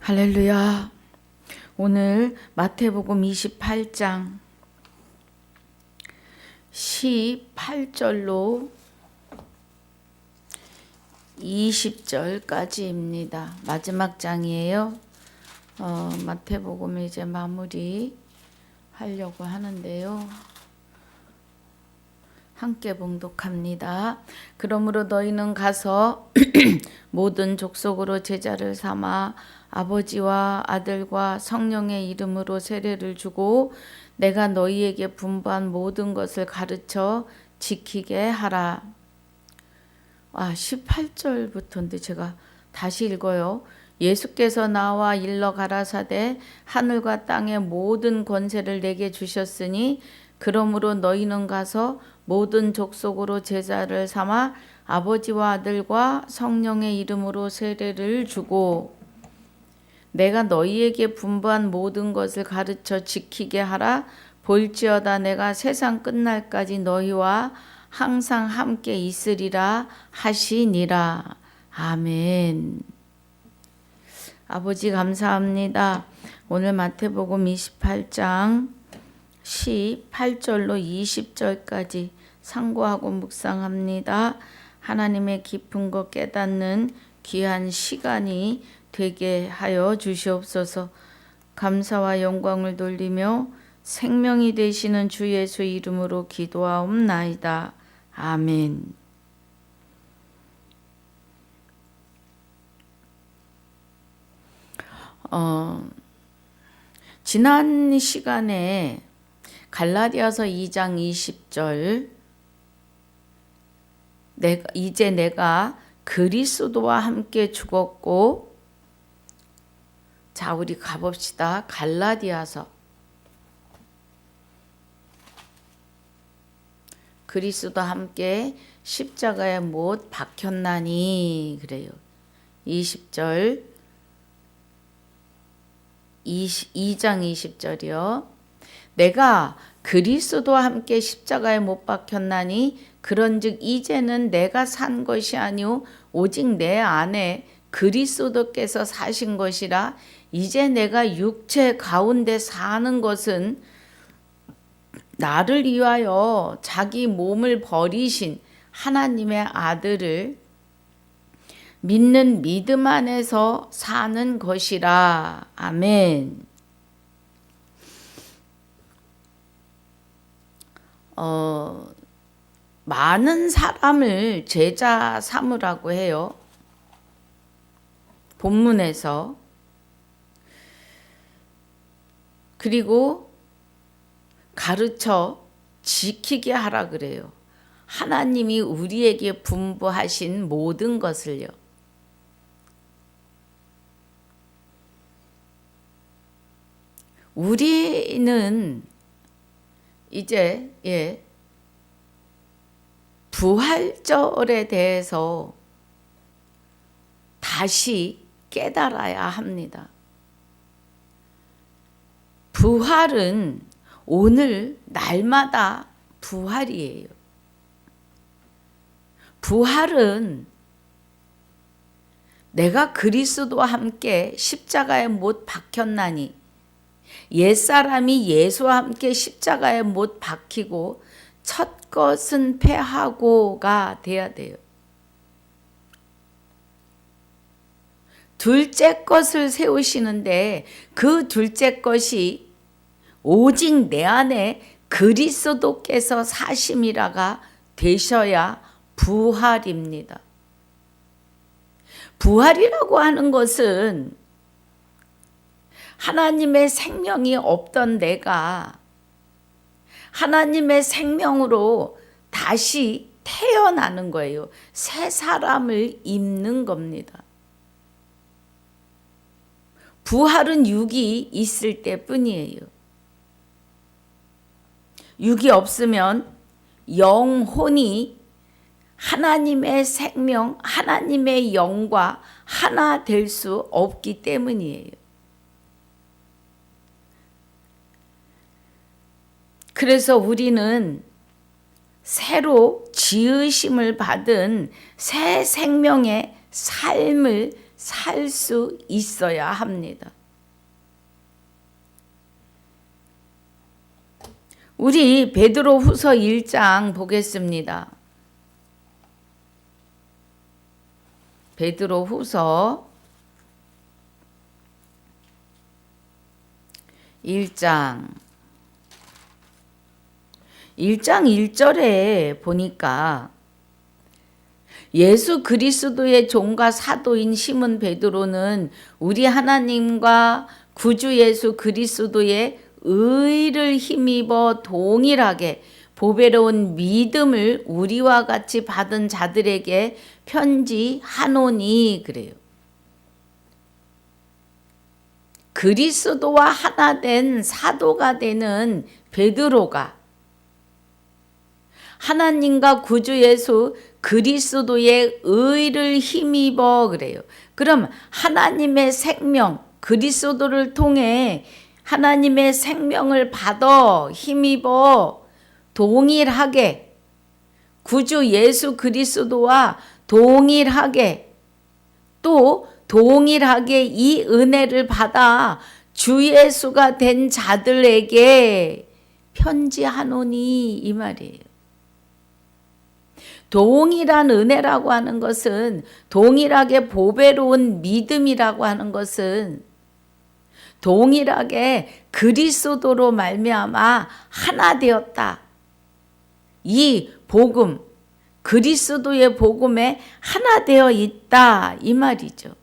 할렐루야. 오늘 마태복음 28장 18절로 20절까지입니다. 마지막 장이에요. 마태복음을 이제 마무리 하려고 하는데요. 함께 봉독합니다. 그러므로 너희는 가서 모든 족속으로 제자를 삼아 아버지와 아들과 성령의 이름으로 세례를 주고 내가 너희에게 분부한 모든 것을 가르쳐 지키게 하라. 18절부터인데 제가 다시 읽어요. 예수께서 나와 일러 가라사대 하늘과 땅의 모든 권세를 내게 주셨으니 그러므로 너희는 가서 모든 족속으로 제자를 삼아 아버지와 아들과 성령의 이름으로 세례를 주고 내가 너희에게 분부한 모든 것을 가르쳐 지키게 하라. 볼지어다 내가 세상 끝날까지 너희와 항상 함께 있으리라 하시니라. 아멘. 아버지 감사합니다. 오늘 마태복음 28장 18절로 20절까지 상고하고 묵상합니다. 하나님의 깊은 것 깨닫는 귀한 시간이 되게 하여 주시옵소서. 감사와 영광을 돌리며 생명이 되시는 주 예수 이름으로 기도하옵나이다. 아멘. 지난 시간에 갈라디아서 2장 20절 이제 내가 그리스도와 함께 죽었고 자 우리 가봅시다. 갈라디아서 그리스도와 함께 십자가에 못 박혔나니 그래요. 20절 2장 20절이요. 내가 그리스도와 함께 십자가에 못 박혔나니 그런즉 이제는 내가 산 것이 아니오 오직 내 안에 그리스도께서 사신 것이라. 이제 내가 육체 가운데 사는 것은 나를 위하여 자기 몸을 버리신 하나님의 아들을 믿는 믿음 안에서 사는 것이라. 아멘. 많은 사람을 제자 삼으라고 해요. 본문에서. 그리고 가르쳐 지키게 하라 그래요. 하나님이 우리에게 분부하신 모든 것을요. 우리는 이제 부활절에 대해서 다시 깨달아야 합니다. 부활은 오늘 날마다 부활이에요. 부활은 내가 그리스도와 함께 십자가에 못 박혔나니 옛사람이 예수와 함께 십자가에 못 박히고 첫 것은 패하고가 돼야 돼요. 둘째 것을 세우시는데 그 둘째 것이 오직 내 안에 그리스도께서 사심이라가 되셔야 부활입니다. 부활이라고 하는 것은 하나님의 생명이 없던 내가 하나님의 생명으로 다시 태어나는 거예요. 새 사람을 입는 겁니다. 부활은 육이 있을 때뿐이에요. 육이 없으면 영혼이 하나님의 생명, 하나님의 영과 하나 될 수 없기 때문이에요. 그래서 우리는 새로 지으심을 받은 새 생명의 삶을 살 수 있어야 합니다. 우리 베드로후서 1장 보겠습니다. 베드로후서 1장 1절에 보니까 예수 그리스도의 종과 사도인 시몬 베드로는 우리 하나님과 구주 예수 그리스도의 의를 힘입어 동일하게 보배로운 믿음을 우리와 같이 받은 자들에게 편지하노니 그래요. 그리스도와 하나 된 사도가 되는 베드로가 하나님과 구주 예수 그리스도의 의를 힘입어 그래요. 그럼 하나님의 생명, 그리스도를 통해 하나님의 생명을 받아 힘입어 동일하게 구주 예수 그리스도와 동일하게 또 동일하게 이 은혜를 받아 주 예수가 된 자들에게 편지하노니 이 말이에요. 동일한 은혜라고 하는 것은 동일하게 보배로운 믿음이라고 하는 것은 동일하게 그리스도로 말미암아 하나 되었다. 이 복음, 그리스도의 복음에 하나 되어 있다 이 말이죠.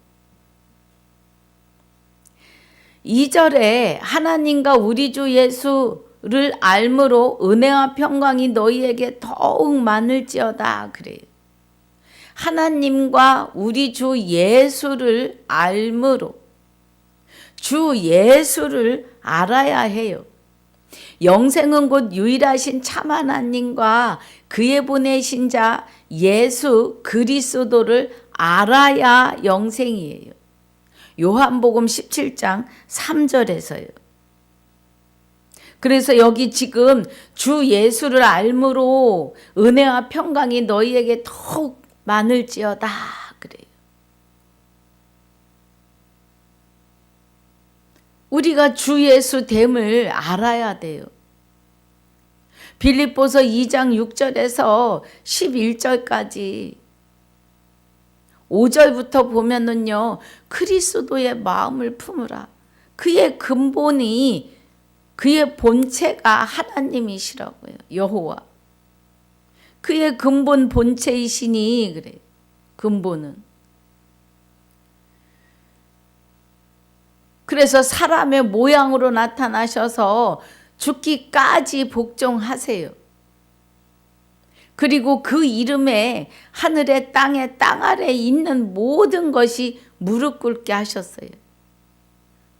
2절에 하나님과 우리 주 예수를 알므로 은혜와 평강이 너희에게 더욱 많을지어다 그래요. 하나님과 우리 주 예수를 알므로 주 예수를 알아야 해요. 영생은 곧 유일하신 참 하나님과 그의 보내신 자 예수 그리스도를 알아야 영생이에요. 요한복음 17장 3절에서요. 그래서 여기 지금 주 예수를 알므로 은혜와 평강이 너희에게 더욱 많을지어다 그래요. 우리가 주 예수 됨을 알아야 돼요. 빌립보서 2장 6절에서 11절까지 5절부터 보면은요, 그리스도의 마음을 품으라. 그의 근본이, 그의 본체가 하나님이시라고요. 여호와. 그의 근본 본체이시니, 그래. 근본은. 그래서 사람의 모양으로 나타나셔서 죽기까지 복종하세요. 그리고 그 이름에 하늘에 땅에 땅 아래 있는 모든 것이 무릎 꿇게 하셨어요.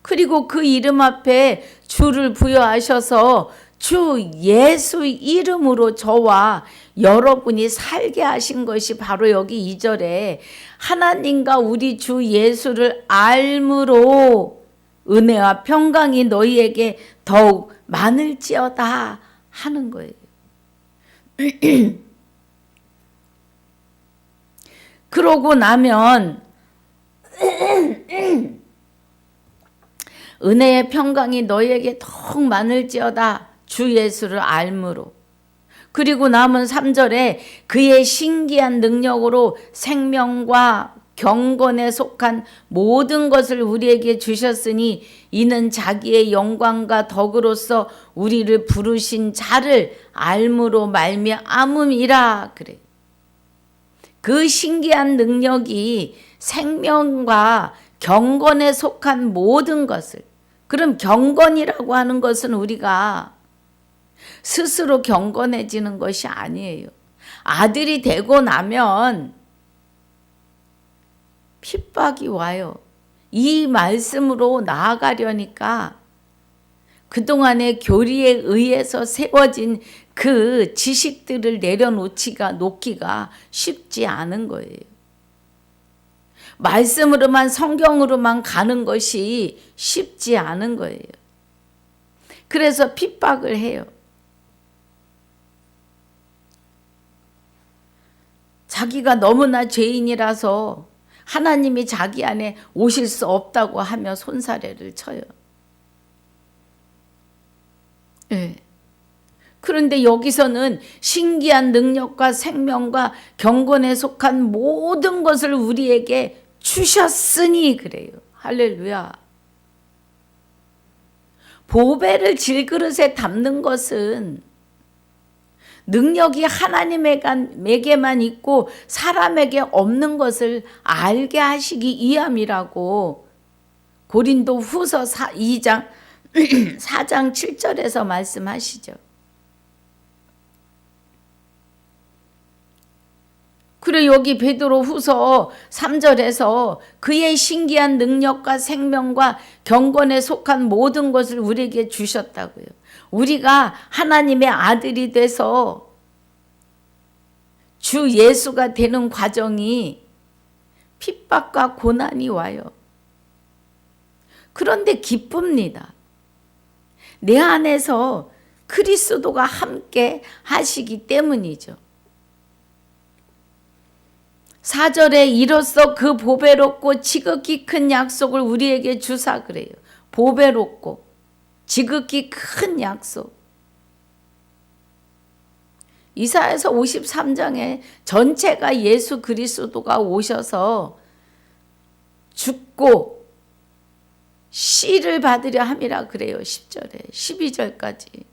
그리고 그 이름 앞에 주를 부여하셔서 주 예수 이름으로 저와 여러분이 살게 하신 것이 바로 여기 2절에 하나님과 우리 주 예수를 알므로 은혜와 평강이 너희에게 더욱 많을지어다 하는 거예요. 그러고 나면 은혜의 평강이 너희에게 더욱 많을지어다 주 예수를 알므로. 그리고 남은 3절에 그의 신기한 능력으로 생명과 경건에 속한 모든 것을 우리에게 주셨으니 이는 자기의 영광과 덕으로서 우리를 부르신 자를 알므로 말미암음이라 그래. 그 신기한 능력이 생명과 경건에 속한 모든 것을, 그럼 경건이라고 하는 것은 우리가 스스로 경건해지는 것이 아니에요. 아들이 되고 나면 핍박이 와요. 이 말씀으로 나아가려니까 그동안의 교리에 의해서 세워진 그 지식들을 놓기가 쉽지 않은 거예요. 말씀으로만 성경으로만 가는 것이 쉽지 않은 거예요. 그래서 핍박을 해요. 자기가 너무나 죄인이라서 하나님이 자기 안에 오실 수 없다고 하며 손사래를 쳐요. 네. 그런데 여기서는 신기한 능력과 생명과 경건에 속한 모든 것을 우리에게 주셨으니 그래요. 할렐루야. 보배를 질그릇에 담는 것은 능력이 하나님에게만 있고 사람에게 없는 것을 알게 하시기 위함이라고 고린도 후서 2장 4장 7절에서 말씀하시죠. 그리고 여기 베드로 후서 3절에서 그의 신기한 능력과 생명과 경건에 속한 모든 것을 우리에게 주셨다고요. 우리가 하나님의 아들이 돼서 주 예수가 되는 과정이 핍박과 고난이 와요. 그런데 기쁩니다. 내 안에서 그리스도가 함께 하시기 때문이죠. 4절에 이로써 그 보배롭고 지극히 큰 약속을 우리에게 주사 그래요. 보배롭고 지극히 큰 약속. 이사야서 53장에 전체가 예수 그리스도가 오셔서 죽고 씨를 받으려 함이라 그래요. 10절에 12절까지.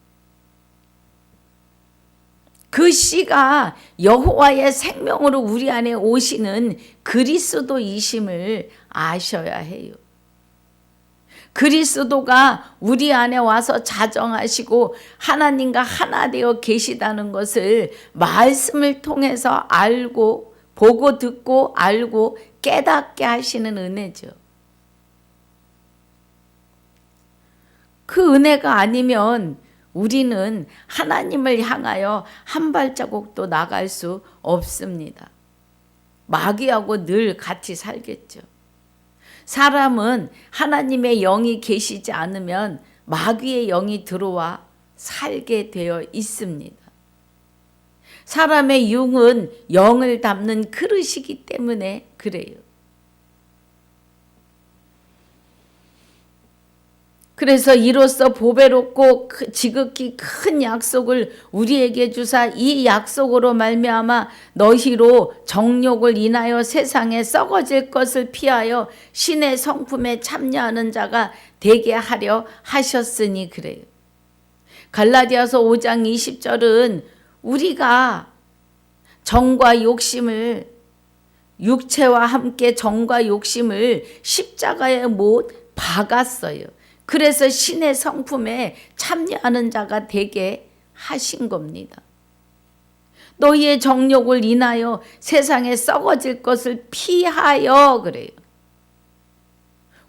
그 씨가 여호와의 생명으로 우리 안에 오시는 그리스도이심을 아셔야 해요. 그리스도가 우리 안에 와서 자정하시고 하나님과 하나 되어 계시다는 것을 말씀을 통해서 알고 보고 듣고 알고 깨닫게 하시는 은혜죠. 그 은혜가 아니면 우리는 하나님을 향하여 한 발자국도 나갈 수 없습니다. 마귀하고 늘 같이 살겠죠. 사람은 하나님의 영이 계시지 않으면 마귀의 영이 들어와 살게 되어 있습니다. 사람의 육은 영을 담는 그릇이기 때문에 그래요. 그래서 이로써 보배롭고 지극히 큰 약속을 우리에게 주사 이 약속으로 말미암아 너희로 정욕을 인하여 세상에 썩어질 것을 피하여 신의 성품에 참여하는 자가 되게 하려 하셨으니 그래요. 갈라디아서 5장 20절은 우리가 정과 욕심을 육체와 함께 정과 욕심을 십자가에 못 박았어요. 그래서 신의 성품에 참여하는 자가 되게 하신 겁니다. 너희의 정욕을 인하여 세상에 썩어질 것을 피하여 그래요.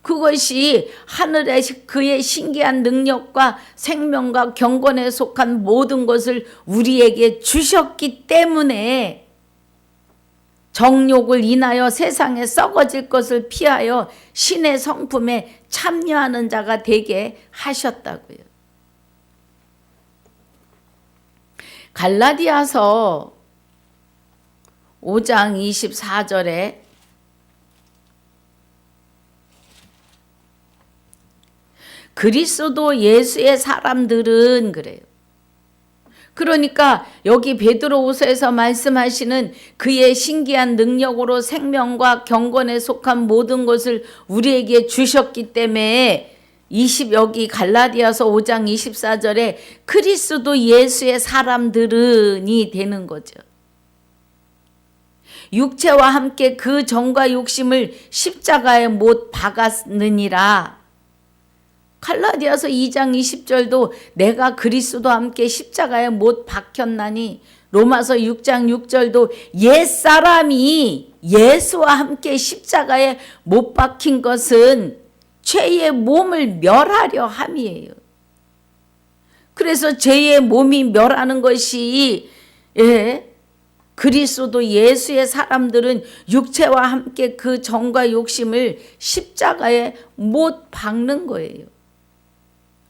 그것이 하늘의 그의 신기한 능력과 생명과 경건에 속한 모든 것을 우리에게 주셨기 때문에 정욕을 인하여 세상에 썩어질 것을 피하여 신의 성품에 참여하는 자가 되게 하셨다고요. 갈라디아서 5장 24절에 그리스도 예수의 사람들은 그래요. 그러니까 여기 베드로후서에서 말씀하시는 그의 신기한 능력으로 생명과 경건에 속한 모든 것을 우리에게 주셨기 때문에 여기 갈라디아서 5장 24절에 그리스도 예수의 사람들은이 되는 거죠. 육체와 함께 그 정과 욕심을 십자가에 못 박았느니라. 갈라디아서 2장 20절도 내가 그리스도와 함께 십자가에 못 박혔나니, 로마서 6장 6절도 옛사람이 예수와 함께 십자가에 못 박힌 것은 죄의 몸을 멸하려 함이에요. 그래서 죄의 몸이 멸하는 것이 그리스도 예수의 사람들은 육체와 함께 그 정과 욕심을 십자가에 못 박는 거예요.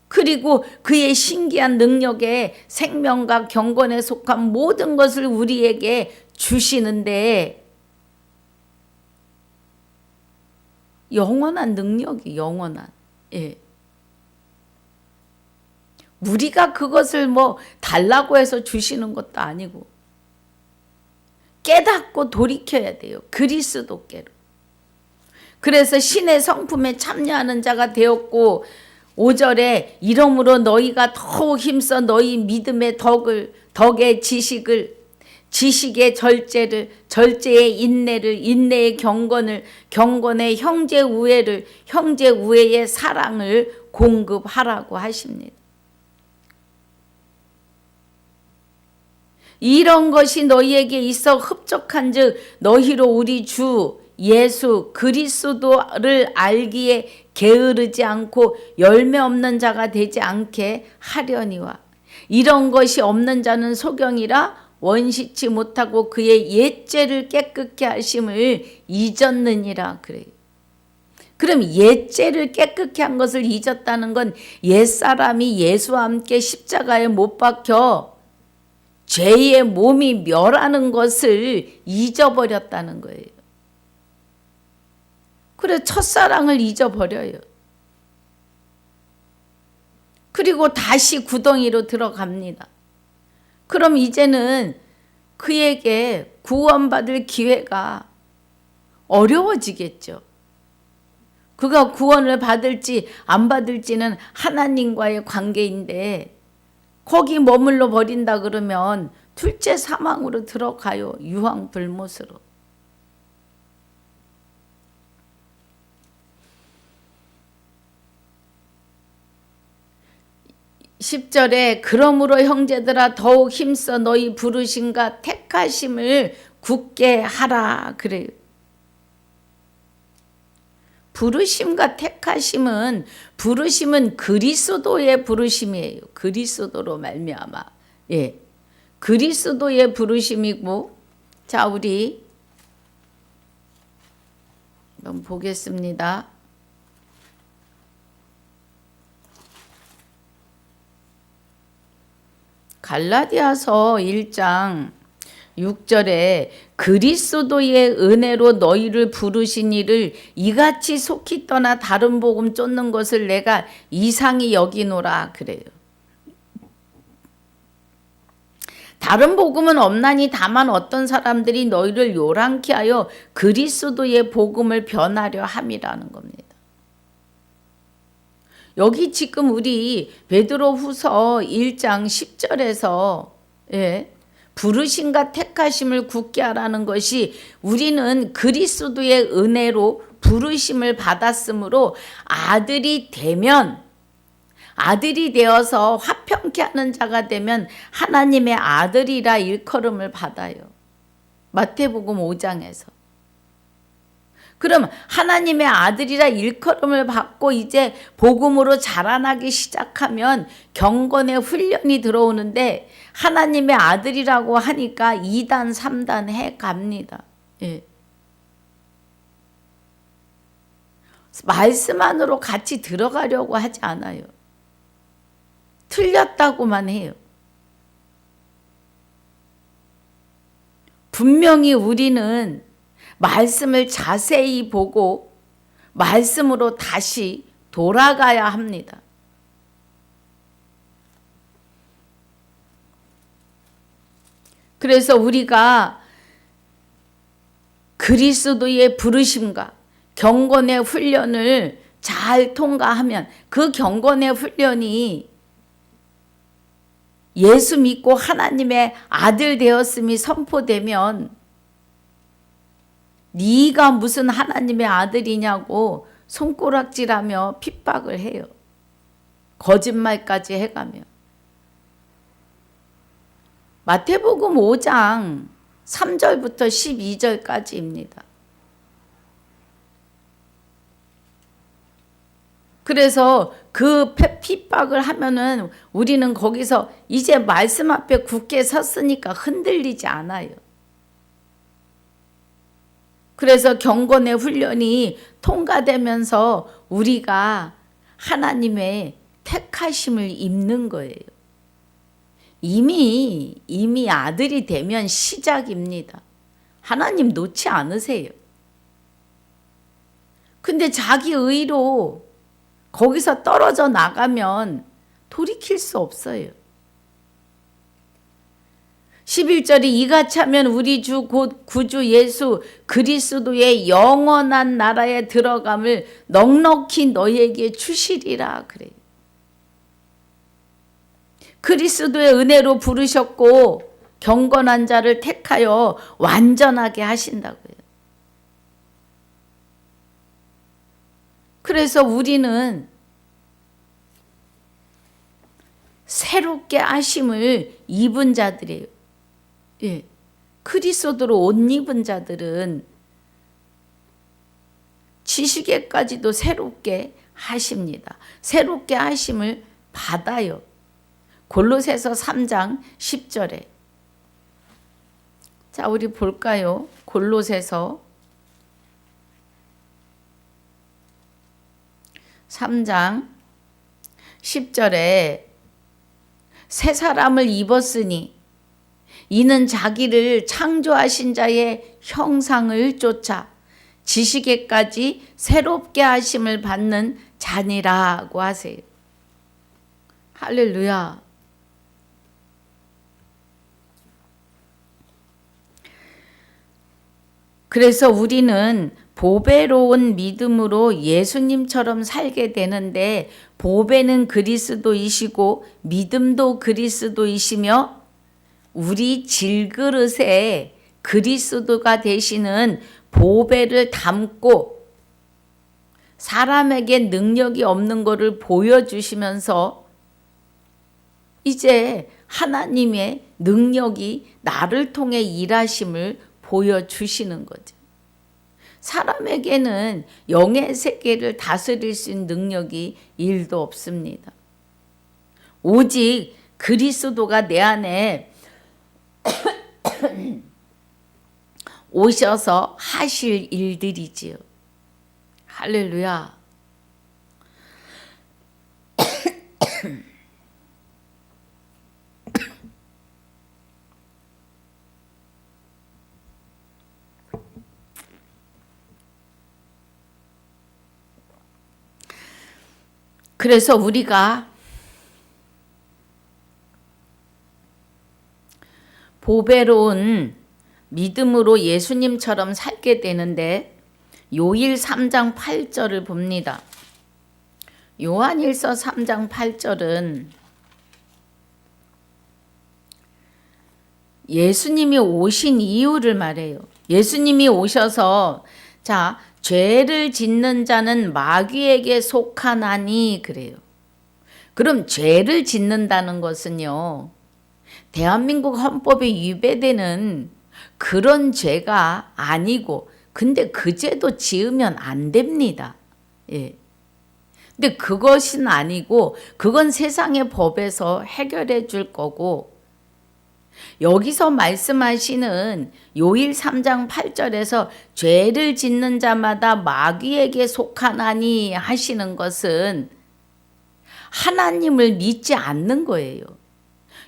그리고 그의 신기한 능력에 생명과 경건에 속한 모든 것을 우리에게 주시는데 영원한 능력이 영원한. 예. 우리가 그것을 뭐 달라고 해서 주시는 것도 아니고 깨닫고 돌이켜야 돼요. 그리스도께로. 그래서 신의 성품에 참여하는 자가 되었고 5절에 이러므로 너희가 더욱 힘써 너희 믿음의 덕의 지식의 절제를, 절제의 인내를, 인내의 경건을, 경건의 형제 우애를, 형제 우애의 사랑을 공급하라고 하십니다. 이런 것이 너희에게 있어 흡족한즉 너희로 우리 주 예수 그리스도를 알기에 게으르지 않고 열매 없는 자가 되지 않게 하려니와. 이런 것이 없는 자는 소경이라 원시치 못하고 그의 옛죄를 깨끗게 하심을 잊었느니라 그래요. 그럼 옛죄를 깨끗게 한 것을 잊었다는 건 옛사람이 예수와 함께 십자가에 못 박혀 죄의 몸이 멸하는 것을 잊어버렸다는 거예요. 그래 첫사랑을 잊어버려요. 그리고 다시 구덩이로 들어갑니다. 그럼 이제는 그에게 구원받을 기회가 어려워지겠죠. 그가 구원을 받을지 안 받을지는 하나님과의 관계인데 거기 머물러 버린다 그러면 둘째 사망으로 들어가요. 유황불못으로. 10절에 그러므로 형제들아 더욱 힘써 너희 부르심과 택하심을 굳게 하라 그래요. 부르심과 택하심은 그리스도의 부르심이에요. 그리스도로 말미암아. 예. 그리스도의 부르심이고 자 우리 한번 보겠습니다. 갈라디아서 1장 6절에 그리스도의 은혜로 너희를 부르신 이를 이같이 속히 떠나 다른 복음 쫓는 것을 내가 이상히 여기노라 그래요. 다른 복음은 없나니 다만 어떤 사람들이 너희를 요란케 하여 그리스도의 복음을 변하려 함이라는 겁니다. 여기 지금 우리 베드로후서 1장 10절에서 부르심과 택하심을 굳게 하라는 것이 우리는 그리스도의 은혜로 부르심을 받았으므로 아들이 되어서 화평케 하는 자가 되면 하나님의 아들이라 일컬음을 받아요. 마태복음 5장에서. 그럼 하나님의 아들이라 일컬음을 받고 이제 복음으로 자라나기 시작하면 경건의 훈련이 들어오는데 하나님의 아들이라고 하니까 2단 3단 해 갑니다. 예. 말씀 안으로 같이 들어가려고 하지 않아요. 틀렸다고만 해요. 분명히 우리는 말씀을 자세히 보고 말씀으로 다시 돌아가야 합니다. 그래서 우리가 그리스도의 부르심과 경건의 훈련을 잘 통과하면 그 경건의 훈련이 예수 믿고 하나님의 아들 되었음이 선포되면 네가 무슨 하나님의 아들이냐고 손가락질하며 핍박을 해요. 거짓말까지 해가며. 마태복음 5장 3절부터 12절까지입니다. 그래서 그 핍박을 하면은 우리는 거기서 이제 말씀 앞에 굳게 섰으니까 흔들리지 않아요. 그래서 경건의 훈련이 통과되면서 우리가 하나님의 택하심을 입는 거예요. 이미 아들이 되면 시작입니다. 하나님 놓지 않으세요. 근데 자기 의로 거기서 떨어져 나가면 돌이킬 수 없어요. 11절이 이같이 하면 우리 주 곧 구주 예수 그리스도의 영원한 나라에 들어감을 넉넉히 너희에게 주시리라 그래요. 그리스도의 은혜로 부르셨고 경건한 자를 택하여 완전하게 하신다고요. 그래서 우리는 새롭게 하심을 입은 자들이에요. 예. 그리스도로 옷 입은 자들은 지식에까지도 새롭게 하십니다. 새롭게 하심을 받아요. 골로새서 3장 10절에. 자, 우리 볼까요? 골로새서 3장 10절에 새 사람을 입었으니 이는 자기를 창조하신 자의 형상을 쫓아 지식에까지 새롭게 하심을 받는 자니라고 하세요. 할렐루야. 그래서 우리는 보배로운 믿음으로 예수님처럼 살게 되는데, 보배는 그리스도이시고 믿음도 그리스도이시며 우리 질그릇에 그리스도가 되시는 보배를 담고 사람에게 능력이 없는 것을 보여주시면서 이제 하나님의 능력이 나를 통해 일하심을 보여주시는 거죠. 사람에게는 영의 세계를 다스릴 수 있는 능력이 1도 없습니다. 오직 그리스도가 내 안에 오셔서 하실 일들이지요. 할렐루야. 그래서 우리가 보배로운 믿음으로 예수님처럼 살게 되는데, 요일 3장 8절을 봅니다. 요한일서 3장 8절은 예수님이 오신 이유를 말해요. 예수님이 오셔서 자, 죄를 짓는 자는 마귀에게 속하나니 그래요. 그럼 죄를 짓는다는 것은요, 대한민국 헌법에 위배되는 그런 죄가 아니고, 근데 그 죄도 지으면 안 됩니다. 예. 근데 그것은 아니고, 그건 세상의 법에서 해결해 줄 거고, 여기서 말씀하시는 요일 3장 8절에서 죄를 짓는 자마다 마귀에게 속하나니 하시는 것은 하나님을 믿지 않는 거예요.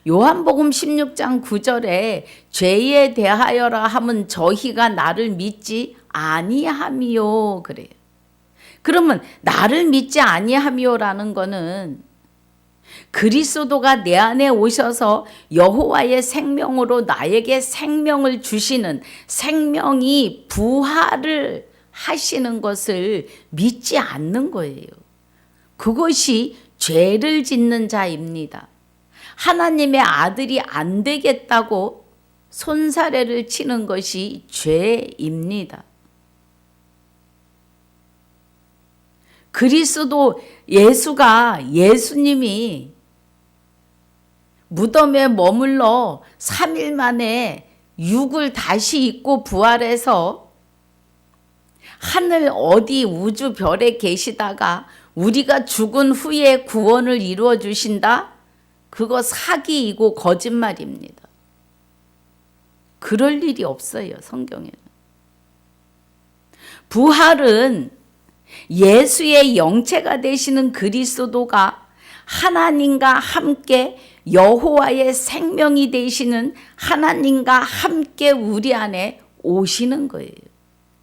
요한복음 16장 9절에 죄에 대하여라 함은 저희가 나를 믿지 아니함이요 그래요. 그러면 나를 믿지 아니함이요라는 거는 그리스도가 내 안에 오셔서 여호와의 생명으로 나에게 생명을 주시는, 생명이 부활을 하시는 것을 믿지 않는 거예요. 그것이 죄를 짓는 자입니다. 하나님의 아들이 안 되겠다고 손사래를 치는 것이 죄입니다. 그리스도 예수님이 무덤에 머물러 3일 만에 육을 다시 입고 부활해서 하늘 어디 우주 별에 계시다가 우리가 죽은 후에 구원을 이루어 주신다? 그거 사기이고 거짓말입니다. 그럴 일이 없어요, 성경에는. 부활은 예수의 영체가 되시는 그리스도가 하나님과 함께 여호와의 생명이 되시는 하나님과 함께 우리 안에 오시는 거예요.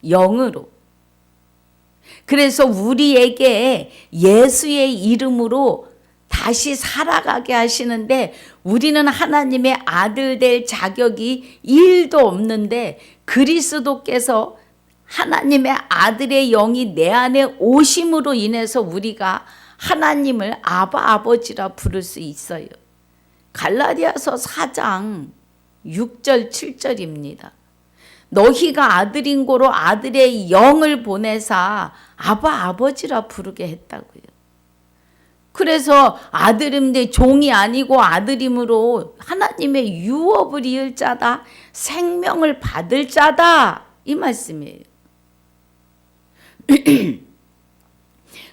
영으로. 그래서 우리에게 예수의 이름으로 다시 살아가게 하시는데 우리는 하나님의 아들 될 자격이 1도 없는데 그리스도께서 하나님의 아들의 영이 내 안에 오심으로 인해서 우리가 하나님을 아바 아버지라 부를 수 있어요. 갈라디아서 4장 6절 7절입니다. 너희가 아들인 고로 아들의 영을 보내사 아바 아버지라 부르게 했다고요. 그래서 아들인데 종이 아니고 아들임으로 하나님의 유업을 이을 자다, 생명을 받을 자다, 이 말씀이에요.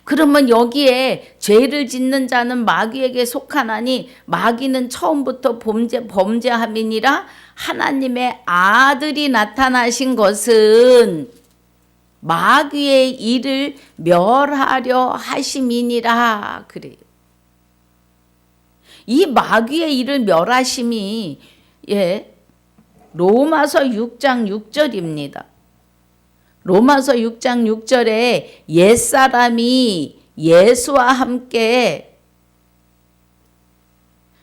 그러면 여기에 죄를 짓는 자는 마귀에게 속하나니 마귀는 처음부터 범죄함이니라. 하나님의 아들이 나타나신 것은 마귀의 일을 멸하려 하심이니라 그래요. 이 마귀의 일을 멸하심이 로마서 6장 6절입니다. 로마서 6장 6절에 옛사람이 예수와 함께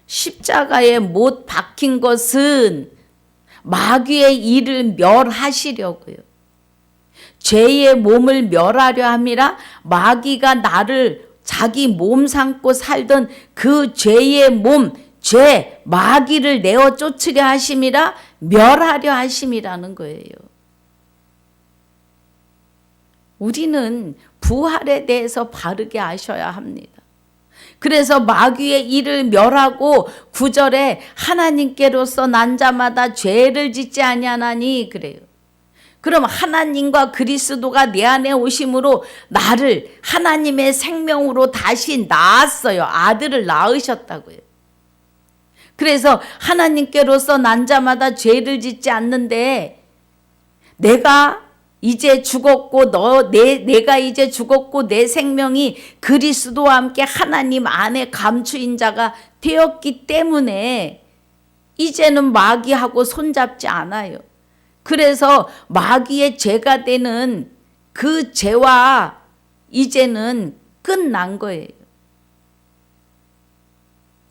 십자가에 못 박힌 것은 마귀의 일을 멸하시려고요. 죄의 몸을 멸하려 함이라. 마귀가 나를 자기 몸 삼고 살던 그 죄의 몸, 죄, 마귀를 내어 쫓으려 하심이라. 멸하려 하심이라는 거예요. 우리는 부활에 대해서 바르게 아셔야 합니다. 그래서 마귀의 일을 멸하고 9절에 하나님께로서 난 자마다 죄를 짓지 아니하나니 그래요. 그럼 하나님과 그리스도가 내 안에 오심으로 나를 하나님의 생명으로 다시 낳았어요. 아들을 낳으셨다고요. 그래서 하나님께로서 난 자마다 죄를 짓지 않는데 내가 이제 죽었고 내가 이제 죽었고 내 생명이 그리스도와 함께 하나님 안에 감추인 자가 되었기 때문에 이제는 마귀하고 손잡지 않아요. 그래서 마귀의 죄가 되는 그 죄와 이제는 끝난 거예요.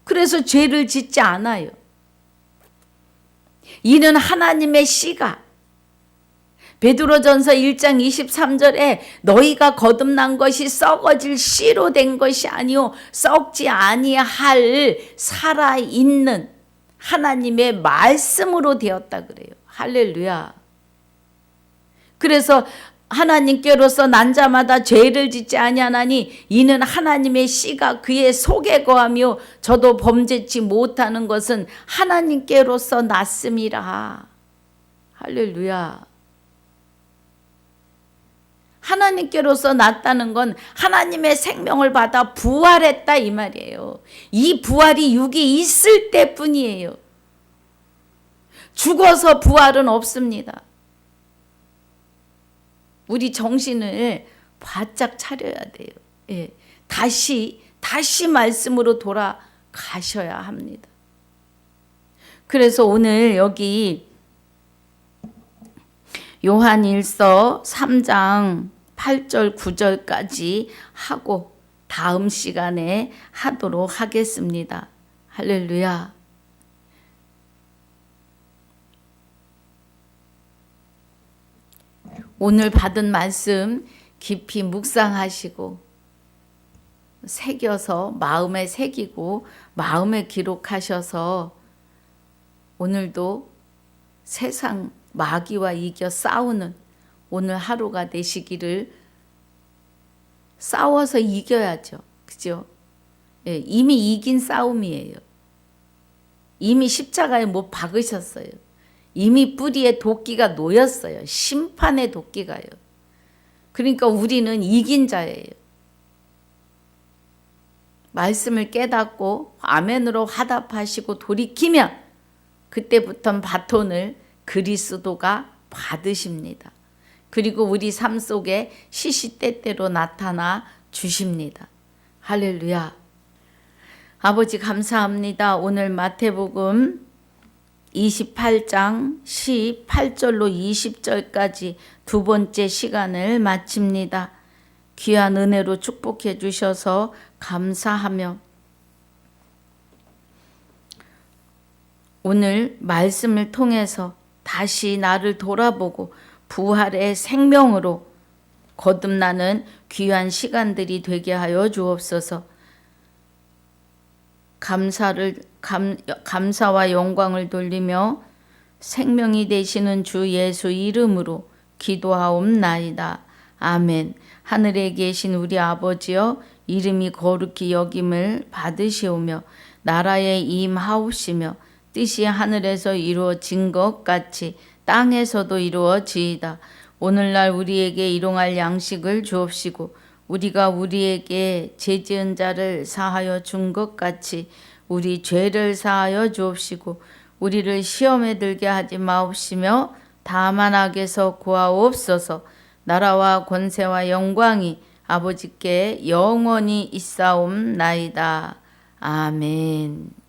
그래서 죄를 짓지 않아요. 이는 하나님의 씨가 베드로전서 1장 23절에 너희가 거듭난 것이 썩어질 씨로 된 것이 아니요 썩지 아니할 살아있는 하나님의 말씀으로 되었다 그래요. 할렐루야. 그래서 하나님께로서 난 자마다 죄를 짓지 아니하나니 이는 하나님의 씨가 그의 속에 거하며 저도 범죄치 못하는 것은 하나님께로서 났음이라. 할렐루야. 하나님께로서 났다는 건 하나님의 생명을 받아 부활했다 이 말이에요. 이 부활이 육이 있을 때뿐이에요. 죽어서 부활은 없습니다. 우리 정신을 바짝 차려야 돼요. 예. 다시 말씀으로 돌아가셔야 합니다. 그래서 오늘 여기 요한일서 3장 8절 9절까지 하고 다음 시간에 하도록 하겠습니다. 할렐루야. 오늘 받은 말씀 깊이 묵상하시고 새겨서 마음에 새기고 마음에 기록하셔서 오늘도 세상 마귀와 이겨 싸우는 오늘 하루가 되시기를. 싸워서 이겨야죠. 그죠? 예, 이미 이긴 싸움이에요. 이미 십자가에 못 박으셨어요. 이미 뿌리에 도끼가 놓였어요. 심판의 도끼가요. 그러니까 우리는 이긴 자예요. 말씀을 깨닫고 아멘으로 화답하시고 돌이키면 그때부터는 바톤을 그리스도가 받으십니다. 그리고 우리 삶 속에 시시때때로 나타나 주십니다. 할렐루야. 아버지 감사합니다. 오늘 마태복음 28장 18절로 20절까지 두 번째 시간을 마칩니다. 귀한 은혜로 축복해 주셔서 감사하며 오늘 말씀을 통해서 다시 나를 돌아보고 부활의 생명으로 거듭나는 귀한 시간들이 되게 하여 주옵소서. 감사와 영광을 돌리며 생명이 되시는 주 예수 이름으로 기도하옵나이다. 아멘. 하늘에 계신 우리 아버지여, 이름이 거룩히 여김을 받으시오며 나라에 임하옵시며 뜻이 하늘에서 이루어진 것 같이 땅에서도 이루어지이다. 오늘날 우리에게 일용할 양식을 주옵시고 우리가 우리에게 죄 지은 자를 사하여 준 것 같이 우리 죄를 사하여 주옵시고 우리를 시험에 들게 하지 마옵시며 다만 악에서 구하옵소서. 나라와 권세와 영광이 아버지께 영원히 있사옵나이다. 아멘.